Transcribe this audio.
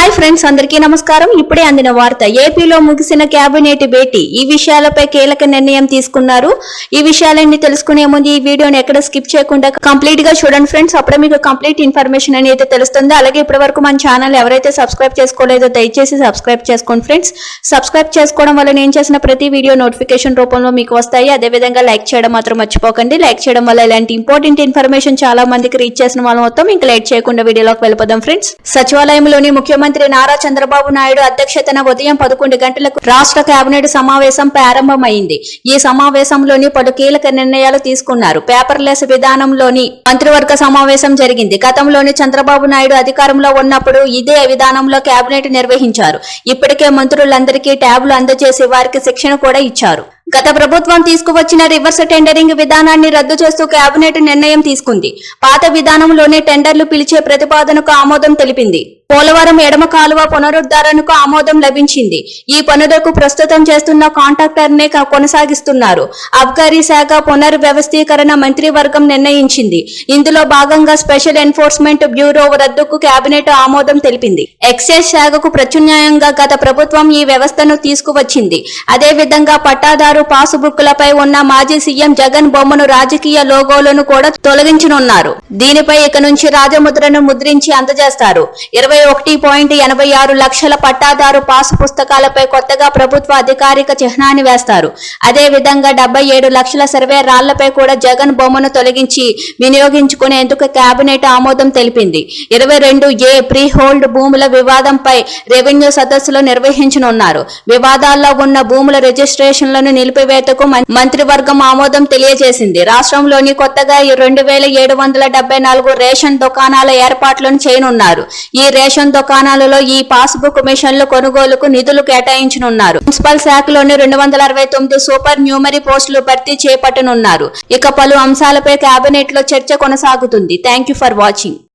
Hi friends, అందరికీ నమస్కారం. ఇప్పుడే అందిన వార్త. ఏపీలో ముగిసిన కేబినెట్ భేటీ. ఈ విషయాలపై కీలక నిర్ణయం తీసుకున్నారు. ఈ విషయాలన్నీ తెలుసుకునే ముందు ఈ వీడియోని ఎక్కడ స్కిప్ చేయకుండా కంప్లీట్ గా చూడండి ఫ్రెండ్స్. అప్పుడే మీకు కంప్లీట్ ఇన్ఫర్మేషన్ అనేది తెలుస్తుంది. అలాగే ఇప్పటివరకు మన ఛానల్ ఎవరైతే సబ్స్క్రైబ్ చేసుకోలేదో దయచేసి సబ్స్క్రైబ్ చేసుకోండి ఫ్రెండ్స్. సబ్స్క్రైబ్ చేసుకోవడం వల్ల నేను చేసిన ప్రతి వీడియో నోటిఫికేషన్ రూపంలో మీకు వస్తాయి. అదేవిధంగా లైక్ చేయడం మాత్రం మర్చిపోకండి. లైక్ చేయడం వల్ల ఇలాంటి ఇంపార్టెంట్ ఇన్ఫర్మేషన్ చాలా మందికి రీచ్ చేసిన వాళ్ళ మొత్తం ఇంకా లేట్ చేయకుండా వీడియోలోకి వెళ్ళిపోదాం ఫ్రెండ్స్. సచివాలయంలోని ముఖ్యమంత్రి నారా చంద్రబాబు నాయుడు అధ్యక్షతన ఉదయం 11 గంటలకు రాష్ట్ర కేబినెట్ సమావేశం ప్రారంభమైంది. ఈ సమావేశంలోని పలు కీలక నిర్ణయాలు తీసుకున్నారు. పేపర్లెస్ విధానంలోని మంత్రివర్గ సమావేశం జరిగింది. గతంలోని చంద్రబాబు నాయుడు అధికారంలో ఉన్నప్పుడు ఇదే విధానంలో కేబినెట్ నిర్వహించారు. ఇప్పటికే మంత్రులందరికీ ట్యాబ్లు అందజేసి వారికి శిక్షణ కూడా ఇచ్చారు. గత ప్రభుత్వం తీసుకువచ్చిన రివర్స్ టెండరింగ్ విధానాన్ని రద్దు చేస్తూ కేబినెట్ నిర్ణయం తీసుకుంది. పాత విధానంలోనే టెండర్లు పిలిచే ప్రతిపాదనకు ఆమోదం తెలిపింది. పోలవరం ఎడమ కాలువ పునరుద్ధరణకు ఆమోదం లభించింది. ఈ పనులకు ప్రస్తుతం చేస్తున్న కాంట్రాక్టర్ నే కొనసాగిస్తున్నారు. అబ్కారీ శాఖ పునర్వ్యవస్థీకరణ మంత్రివర్గం నిర్ణయించింది. ఇందులో భాగంగా స్పెషల్ ఎన్ఫోర్స్మెంట్ బ్యూరో రద్దుకు కేబినెట్ ఆమోదం తెలిపింది. ఎక్సైజ్ శాఖకు ప్రత్యామ్నాయంగా గత ప్రభుత్వం ఈ వ్యవస్థను తీసుకువచ్చింది. అదే విధంగా పట్టాదారు పాసుబుక్లపై ఉన్న మాజీ సీఎం జగన్ బొమ్మను రాజకీయ లోగోలను కూడా తొలగించనున్నారు. దీనిపై ఇక నుంచి రాజముద్రను ముద్రించి అందజేస్తారు. 21.86 లక్షల పట్టాదారు పాసు పుస్తకాలపై కొత్తగా ప్రభుత్వ అధికారిక చిహ్నాన్ని వేస్తారు. అదే విధంగా 77 లక్షల సర్వే రాళ్లపై కూడా జగన్ బొమ్మను తొలగించి వినియోగించుకునేందుకు కేబినెట్ ఆమోదం తెలిపింది. 22A ప్రీ హోల్డ్ భూముల వివాదంపై రెవెన్యూ సదస్సులు నిర్వహించనున్నారు. వివాదాల్లో ఉన్న భూముల రిజిస్ట్రేషన్లను నిలిపివేతకు మంత్రివర్గం ఆమోదం తెలియజేసింది. రాష్ట్రంలోని కొత్తగా 2774 రేషన్ దుకాణాల ఏర్పాట్లను చేయనున్నారు. ఈ రేషన్ దుకాణాలలో ఈ పాస్బుక్ మిషన్ల కొనుగోలుకు నిధులు కేటాయించనున్నారు. మున్సిపల్ శాఖలోని 269 సూపర్ న్యూమరీ పోస్టులు భర్తీ చేపట్టనున్నారు. ఇక పలు అంశాలపై కేబినెట్ లో చర్చ కొనసాగుతుంది. Thank you for watching.